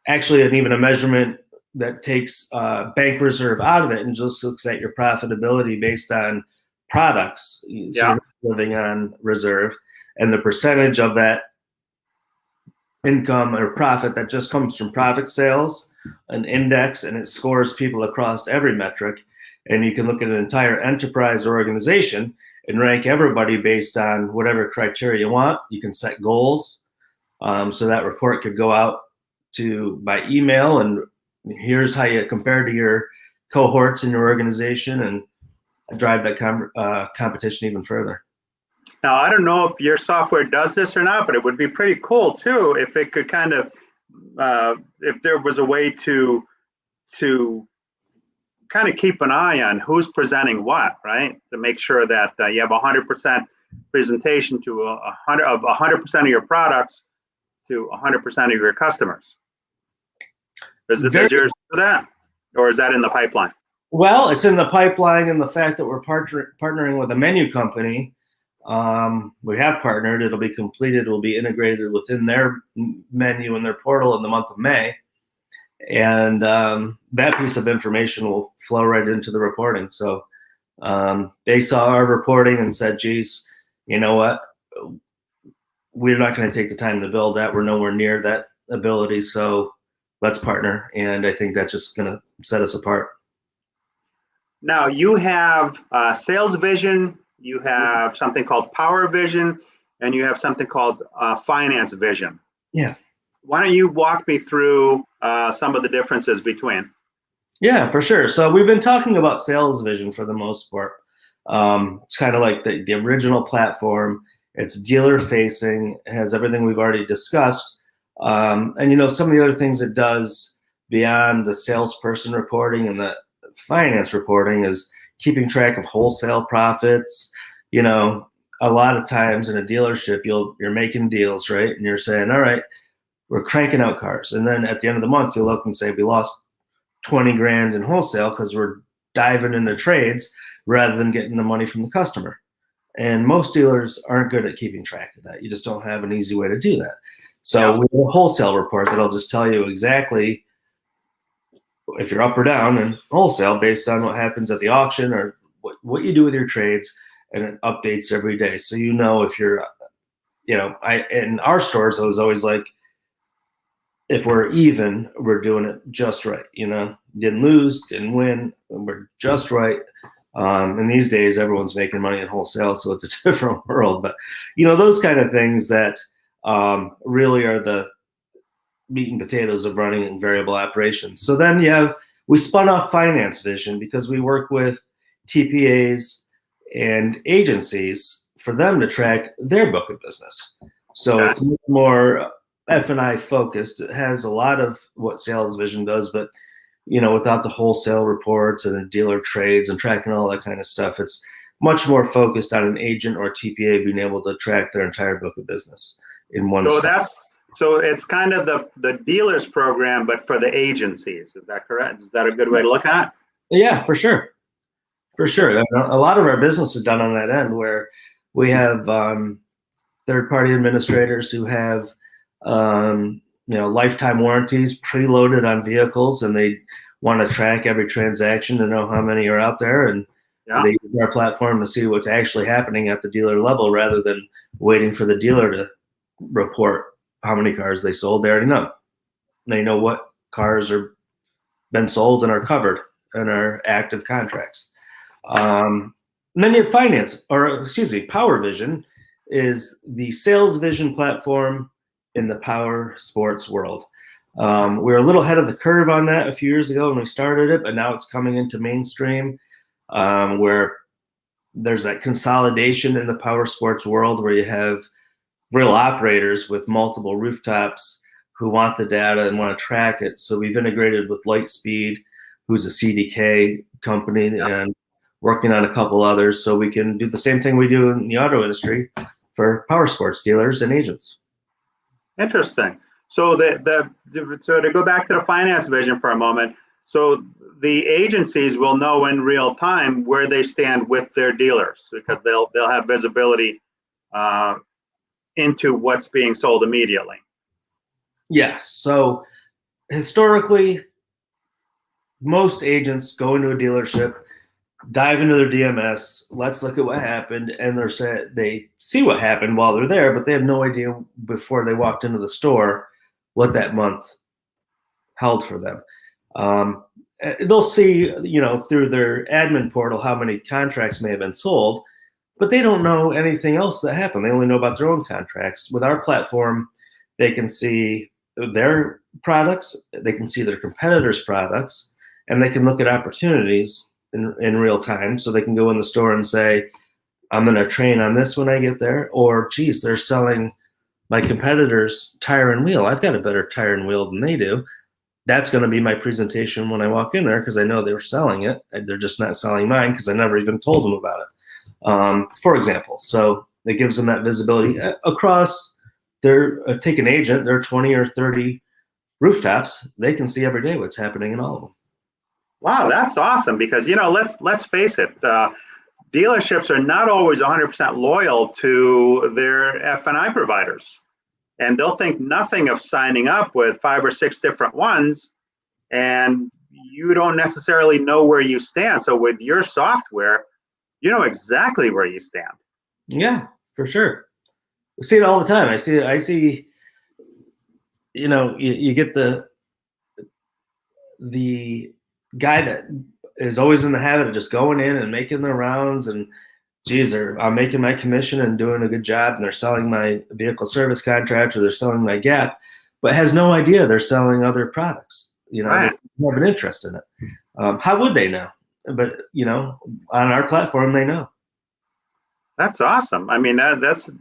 actually even a measurement that takes bank reserve out of it and just looks at your profitability based on products. So you're not living on reserve, and the percentage of that income or profit that just comes from product sales, an index, and it scores people across every metric. And you can look at an entire enterprise or organization and rank everybody based on whatever criteria you want. You can set goals. So that report could go out by email, and here's how you compare to your cohorts in your organization, and drive that competition even further. Now, I don't know if your software does this or not, but it would be pretty cool too if it could kind of, if there was a way to kind of keep an eye on who's presenting what, right? To make sure that you have 100% presentation to 100% of your products to 100% of your customers. Does yours do that, or is that in the pipeline? Well, it's in the pipeline, and the fact that we're partnering with a menu company. We have partnered. It'll be completed. It will be integrated within their menu and their portal in the month of May. And that piece of information will flow right into the reporting. So they saw our reporting and said, geez, you know what? we're not going to take the time to build that. We're nowhere near that ability. So let's partner. And I think that's just going to set us apart. Now you have sales vision, you have something called power vision, and you have something called finance vision. Yeah. Why don't you walk me through some of the differences between? Yeah, for sure. So we've been talking about sales vision for the most part. It's kind of like the original platform. It's dealer facing, it has everything we've already discussed. And some of the other things it does beyond the salesperson reporting and the finance reporting is keeping track of wholesale profits. A lot of times in a dealership, you're making deals, right? And you're saying, all right, we're cranking out cars. And then at the end of the month, you look and say, we lost 20 grand in wholesale because we're diving into trades rather than getting the money from the customer. And most dealers aren't good at keeping track of that. You just don't have an easy way to do that. So we have a wholesale report that'll just tell you exactly if you're up or down in wholesale based on what happens at the auction or what you do with your trades, and it updates every day. So if you're, in our stores, I was always like, if we're even, we're doing it just right. Didn't lose, didn't win, we're just right. And these days, everyone's making money in wholesale, so it's a different world. But those kind of things that really are the meat and potatoes of running in variable operations. So then we spun off finance vision because we work with TPAs and agencies for them to track their book of business. So it's more F&I focused. It has a lot of what sales vision does, but without the wholesale reports and the dealer trades and tracking all that kind of stuff, it's much more focused on an agent or TPA being able to track their entire book of business in one. So it's kind of the dealers program, but for the agencies. Is that correct? Is that a good way to look at it? Yeah, for sure. For sure. A lot of our business is done on that end where we have third-party administrators who have lifetime warranties preloaded on vehicles, and they want to track every transaction to know how many are out there, and they use our platform to see what's actually happening at the dealer level rather than waiting for the dealer to report how many cars they sold. They already know. They know what cars are been sold and are covered in our active contracts. And then you have Power Vision is the sales vision platform in the power sports world. We were a little ahead of the curve on that a few years ago when we started it, but now it's coming into mainstream where there's that consolidation in the power sports world where you have real operators with multiple rooftops who want the data and want to track it. So we've integrated with Lightspeed, who's a CDK company, and working on a couple others so we can do the same thing we do in the auto industry for power sports dealers and agents. Interesting. So so to go back to the finance vision for a moment, so the agencies will know in real time where they stand with their dealers because they'll have visibility into what's being sold immediately. Yes. So historically, most agents go into a dealership, dive into their DMS, let's look at what happened, and they see what happened while they're there, but they have no idea before they walked into the store what that month held for them. They'll see, through their admin portal how many contracts may have been sold, but they don't know anything else that happened. They only know about their own contracts. With our platform, they can see their products, they can see their competitors' products, and they can look at opportunities in real time. So they can go in the store and say, I'm going to train on this when I get there, or geez, they're selling my competitors' tire and wheel. I've got a better tire and wheel than they do. That's going to be my presentation when I walk in there because I know they were selling it. They're just not selling mine because I never even told them about it, for example. So it gives them that visibility across take an agent, their 20 or 30 rooftops. They can see every day what's happening in all of them. Wow, that's awesome because, let's face it, dealerships are not always 100% loyal to their F&I providers. And they'll think nothing of signing up with 5 or 6 different ones, and you don't necessarily know where you stand. So with your software, you know exactly where you stand. Yeah, for sure. We see it all the time. I see, you get the guy that is always in the habit of just going in and making the rounds and, geez, I'm making my commission and doing a good job, and they're selling my vehicle service contract or they're selling my gap, but has no idea they're selling other products. Right. They have an interest in it. How would they know? But on our platform, they know. That's awesome. I mean, that's a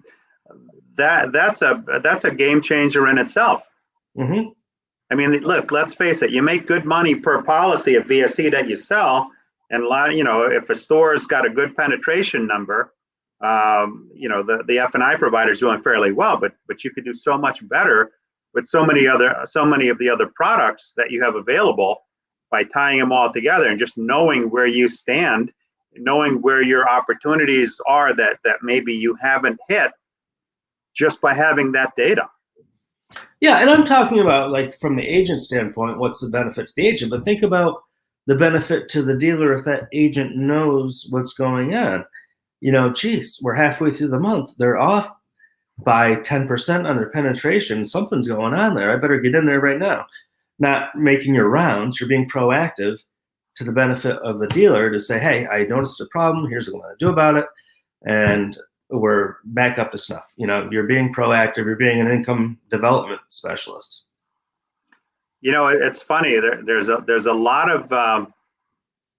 game changer in itself. Mm-hmm. I mean, look, let's face it. You make good money per policy of VSE that you sell, and if a store's got a good penetration number, the F&I provider is doing fairly well. But you could do so much better with so many of the other products that you have available by tying them all together and just knowing where you stand, knowing where your opportunities are that maybe you haven't hit, just by having that data. Yeah, and I'm talking about, like, from the agent standpoint, what's the benefit to the agent? But think about the benefit to the dealer if that agent knows what's going on. Geez, we're halfway through the month. They're off by 10% on their penetration. Something's going on there. I better get in there right now. Not making your rounds. You're being proactive to the benefit of the dealer to say, hey, I noticed a problem. Here's what I'm going to do about it. And we're back up to snuff. You're being proactive. You're being an income development specialist. It's funny. There's a lot of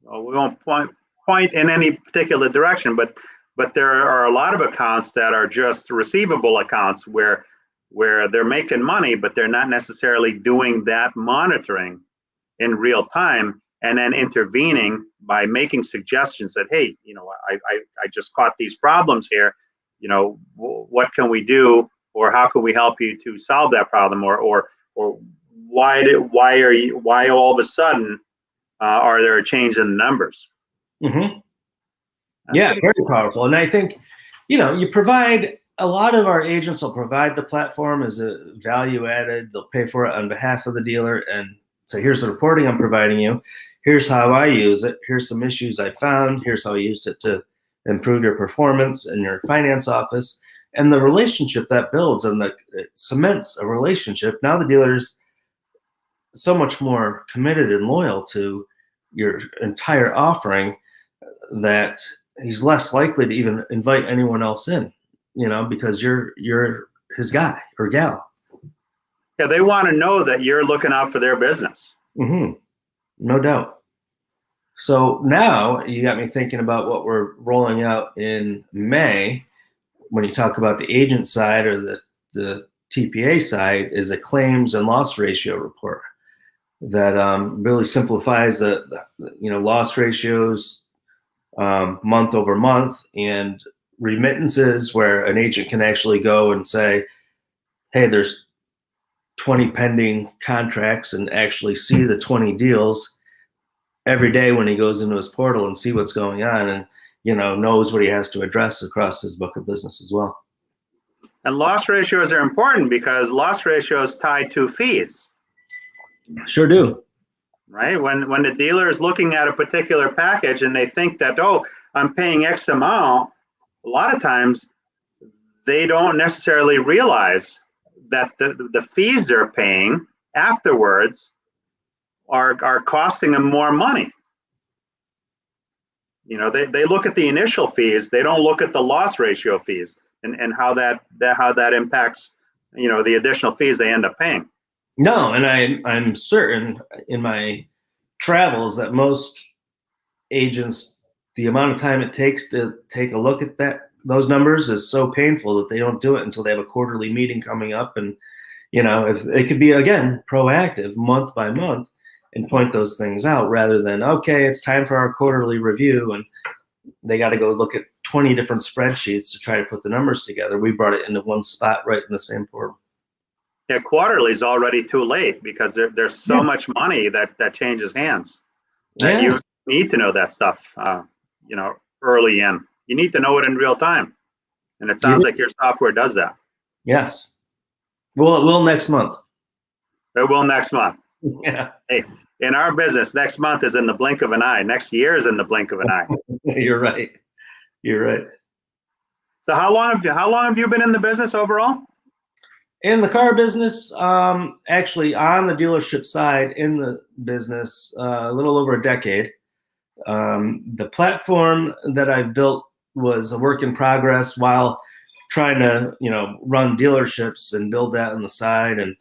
we won't point in any particular direction, but there are a lot of accounts that are just receivable accounts where they're making money, but they're not necessarily doing that monitoring in real time and then intervening by making suggestions that, hey, I just caught these problems here. What can we do, or how can we help you to solve that problem, or why all of a sudden are there a change in the numbers? Mm-hmm. Yeah, very powerful. And I think, you provide, a lot of our agents will provide the platform as a value added. They'll pay for it on behalf of the dealer and say, here's the reporting I'm providing you. Here's how I use it. Here's some issues I found. Here's how I used it to improve your performance in your finance office. And the relationship that builds and it cements a relationship. Now the dealer's so much more committed and loyal to your entire offering that he's less likely to even invite anyone else in, because you're his guy or gal. Yeah, they want to know that you're looking out for their business. Mm-hmm. No doubt. So now you got me thinking about what we're rolling out in May. When you talk about the agent side or the TPA side, is a claims and loss ratio report that really simplifies the loss ratios month over month, and remittances where an agent can actually go and say, hey, there's 20 pending contracts, and actually see the 20 deals every day when he goes into his portal and see what's going on, and knows what he has to address across his book of business as well. And loss ratios are important because loss ratios tied to fees. Sure do. Right? When the dealer is looking at a particular package and they think that, oh, I'm paying X amount, a lot of times they don't necessarily realize that the fees they're paying afterwards are costing them more money. They look at the initial fees, they don't look at the loss ratio fees and how that impacts the additional fees they end up paying. No, and I'm certain in my travels that most agents, the amount of time it takes to take a look at those numbers is so painful that they don't do it until they have a quarterly meeting coming up. And if it could be, again, proactive month by month and point those things out, rather than, okay, it's time for our quarterly review and they got to go look at 20 different spreadsheets to try to put the numbers together. We brought it into one spot right in the same portal. Yeah, quarterly is already too late because there's so much money that changes hands. That you need to know that stuff, early in. You need to know it in real time, and it sounds like your software does that. Yes. Well, it will next month. It will next month. Yeah. Hey, in our business, next month is in the blink of an eye. Next year is in the blink of an eye. You're right. You're right. So how long have you been in the business overall? In the car business, actually on the dealership side in the business, a little over a decade. The platform that I've built was a work in progress while trying to, run dealerships and build that on the side. And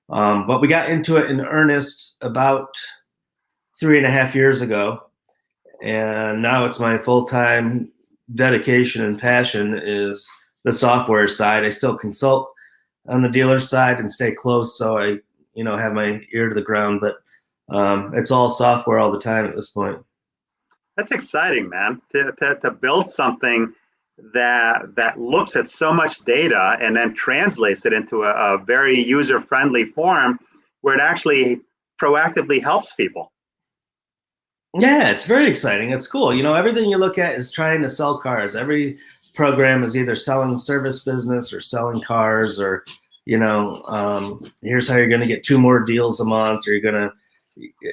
but we got into it in earnest about 3.5 years ago, and now it's my full-time dedication and passion is the software side. I still consult on the dealer side and stay close, so I, have my ear to the ground. But it's all software all the time at this point. That's exciting, man. To build something that looks at so much data and then translates it into a very user-friendly form where it actually proactively helps people. Yeah, it's very exciting. It's cool. Everything you look at is trying to sell cars. Every program is either selling service business or selling cars, or, here's how you're going to get 2 more deals a month, or you're going to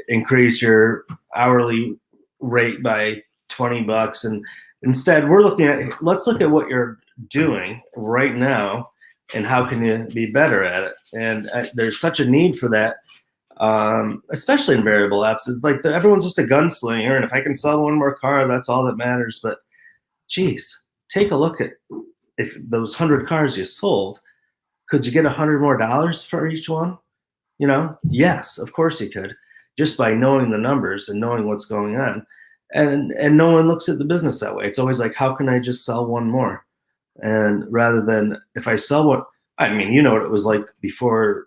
increase your hourly rate by $20. And instead, we're looking at, let's look at what you're doing right now and how can you be better at it. And there's such a need for that. Especially in variable apps, is like everyone's just a gunslinger, and if I can sell 1 more car, that's all that matters. But geez, take a look at if those 100 cars you sold, could you get $100 more for each one? Yes, of course you could, just by knowing the numbers and knowing what's going on. And no one looks at the business that way. It's always like, how can I just sell 1 more? And rather than if I sell what, I mean, what it was like before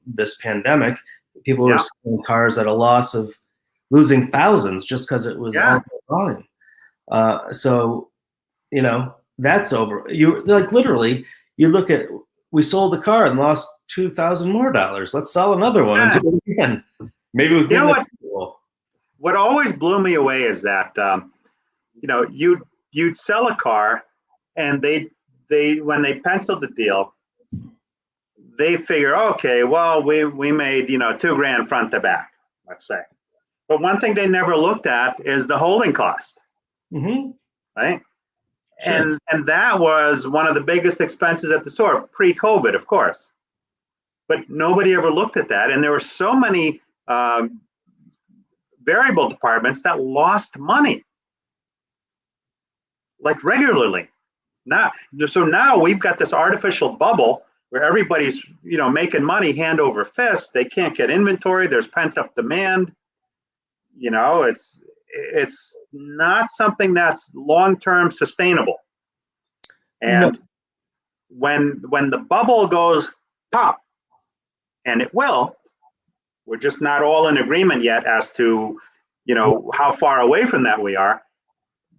this pandemic. People were selling cars at a loss of losing thousands just because it was all volume. So, that's over. You like literally, you look at, we sold the car and lost $2,000 more. Let's sell another one and do it again. Maybe we can. What always blew me away is that you'd sell a car, and they when they penciled the deal, they figure, okay, well, we made, $2,000 front to back, let's say. But one thing they never looked at is the holding cost, right? Sure. And that was one of the biggest expenses at the store, pre-COVID, of course. But nobody ever looked at that. And there were so many variable departments that lost money, like regularly. So now we've got this artificial bubble where everybody's, making money hand over fist. They can't get inventory. There's pent up demand. It's not something that's long-term sustainable. And when the bubble goes pop, and it will, we're just not all in agreement yet as to, how far away from that we are.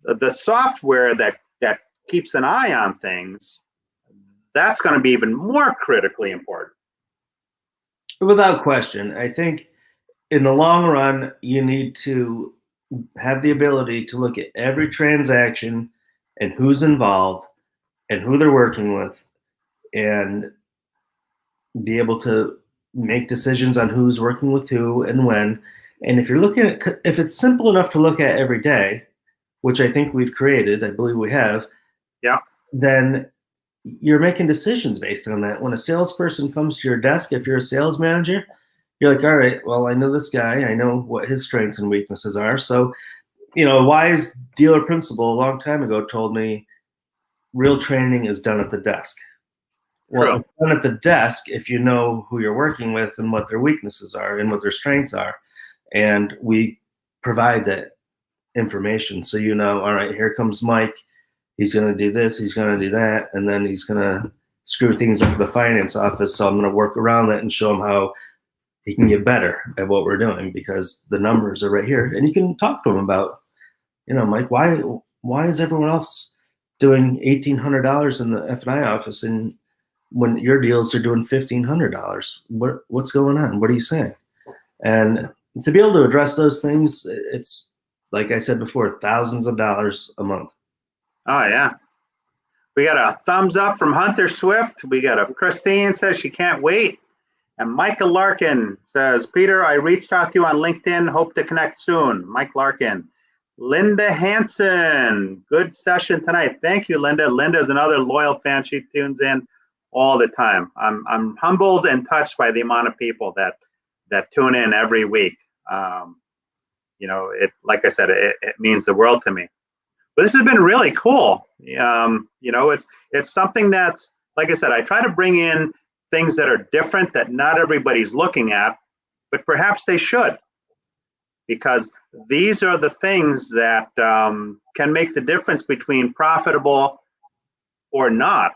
The software that keeps an eye on things, that's going to be even more critically important. Without question. I think in the long run, you need to have the ability to look at every transaction and who's involved and who they're working with, and be able to make decisions on who's working with who and when. And if it's simple enough to look at every day, which I think we've created, I believe we have, then you're making decisions based on that. When a salesperson comes to your desk, if you're a sales manager, you're like, all right, well, I know this guy. I know what his strengths and weaknesses are. So, a wise dealer principal a long time ago told me real training is done at the desk. Well, it's done at the desk if you know who you're working with and what their weaknesses are and what their strengths are. And we provide that information. So, all right, here comes Mike. He's going to do this, he's going to do that, and then he's going to screw things up in the finance office. So I'm going to work around that and show him how he can get better at what we're doing, because the numbers are right here. And you can talk to him about, Mike, why is everyone else doing $1,800 in the F&I office, and when your deals are doing $1,500? What's going on? What are you saying? And to be able to address those things, it's, like I said before, thousands of dollars a month. Oh, yeah. We got a thumbs up from Hunter Swift. We got a Christine says she can't wait. And Michael Larkin says, Peter, I reached out to you on LinkedIn. Hope to connect soon. Mike Larkin. Linda Hanson, good session tonight. Thank you, Linda. Linda is another loyal fan. She tunes in all the time. I'm humbled and touched by the amount of people that tune in every week. It, like I said, it means the world to me. But this has been really cool. It's something that's, like I said, I try to bring in things that are different that not everybody's looking at, but perhaps they should, because these are the things that can make the difference between profitable or not.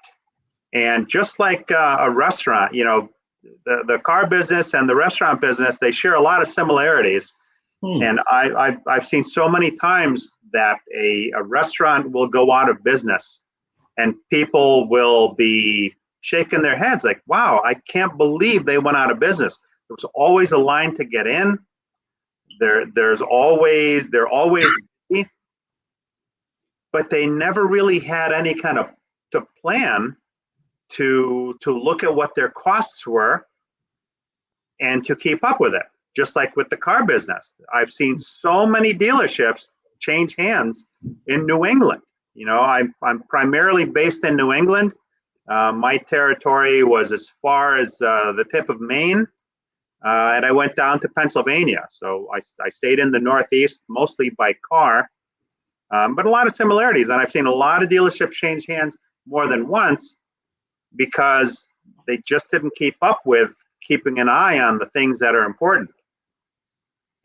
And just like a restaurant, the car business and the restaurant business, they share a lot of similarities. And I've seen so many times that a restaurant will go out of business and people will be shaking their heads like, wow, I can't believe they went out of business. There was always a line to get in. They're always, but they never really had any kind of plan to look at what their costs were and to keep up with it. Just like with the car business, I've seen so many dealerships change hands in New England. I'm primarily based in New England. My territory was as far as the tip of Maine, and I went down to Pennsylvania. So I stayed in the Northeast, mostly by car, but a lot of similarities. And I've seen a lot of dealerships change hands more than once because they just didn't keep up with keeping an eye on the things that are important.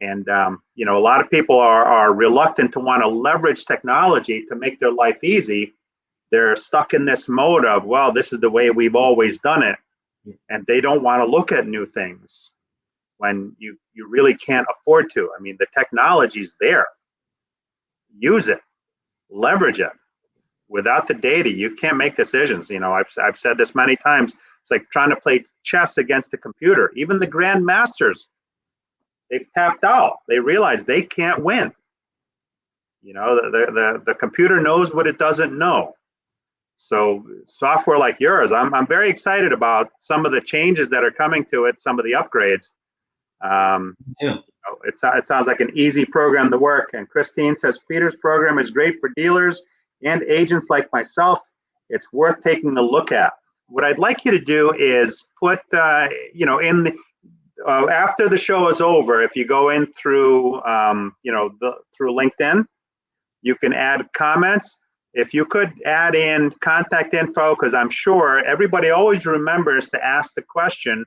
And, a lot of people are reluctant to want to leverage technology to make their life easy. They're stuck in this mode of, well, this is the way we've always done it. And they don't want to look at new things when you really can't afford to. I mean, the technology's there. Use it, leverage it. Without the data, you can't make decisions. I've said this many times. It's like trying to play chess against the computer. Even the grandmasters, they've tapped out. They realize they can't win. The computer knows what it doesn't know. So software like yours, I'm very excited about some of the changes that are coming to it, some of the upgrades. It sounds like an easy program to work. And Christine says, Peter's program is great for dealers and agents like myself. It's worth taking a look at. What I'd like you to do is put, in the, after the show is over, if you go in through, through LinkedIn, you can add comments. If you could add in contact info, because I'm sure everybody always remembers to ask the question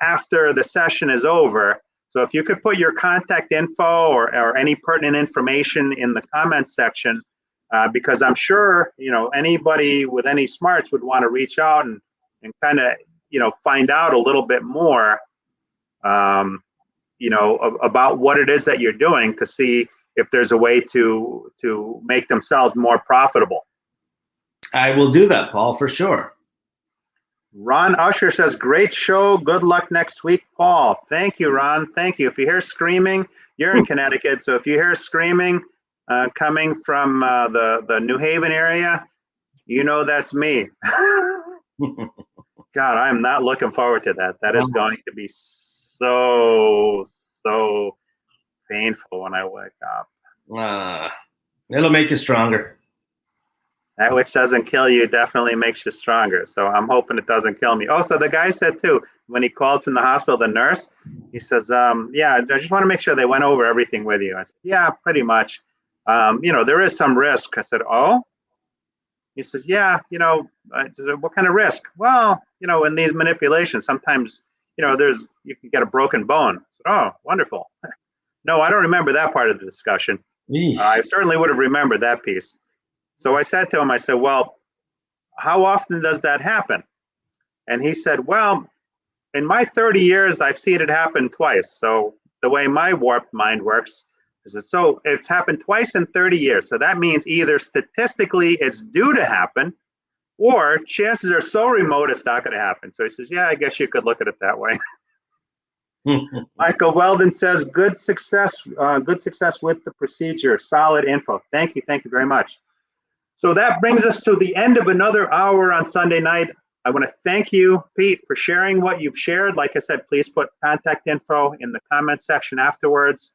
after the session is over. So if you could put your contact info or any pertinent information in the comments section, because I'm sure, anybody with any smarts would want to reach out and kind of, find out a little bit more, about what it is that you're doing to see if there's a way to make themselves more profitable. I will do that, Paul, for sure. Ron Usher says, great show. Good luck next week, Paul. Thank you, Ron. Thank you. If you hear screaming, you're in Connecticut. So if you hear screaming coming from the New Haven area, that's me. God, I'm not looking forward to that. That is going to be so painful when I wake up. It'll make you stronger. That which doesn't kill you definitely makes you stronger. So I'm hoping it doesn't kill me. Oh, so the guy said too, when he called from the hospital, the nurse, he says, yeah, I just want to make sure they went over everything with you. I said, yeah, pretty much. There is some risk. I said, oh? He says, yeah, I said, what kind of risk? Well, in these manipulations, sometimes, you can get a broken bone. I said, oh, wonderful. No, I don't remember that part of the discussion. I certainly would have remembered that piece. So I said to him, I said, well, how often does that happen? And he said, well, in my 30 years, I've seen it happen twice. So the way my warped mind works is so it's happened twice in 30 years. So that means either statistically it's due to happen, or chances are so remote it's not going to happen. So he says, yeah, I guess you could look at it that way. Michael Weldon says, good success with the procedure. Solid info. Thank you very much. So that brings us to the end of another hour on Sunday night. I want to thank you, Pete, for sharing what you've shared. Like I said, please put contact info in the comment section afterwards.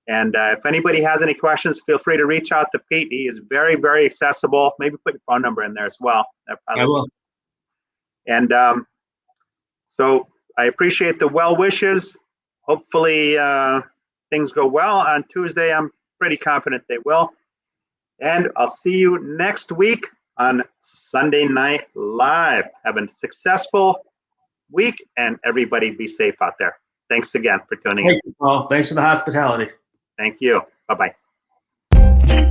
And if anybody has any questions, feel free to reach out to Pete. He is very, very accessible. Maybe put your phone number in there as well. I will. And so I appreciate the well wishes. Hopefully things go well on Tuesday. I'm pretty confident they will. And I'll see you next week on Sunday Night Live. Have a successful week, and everybody be safe out there. Thanks again for tuning in. Thank you, Paul. Thanks for the hospitality. Thank you. Bye-bye.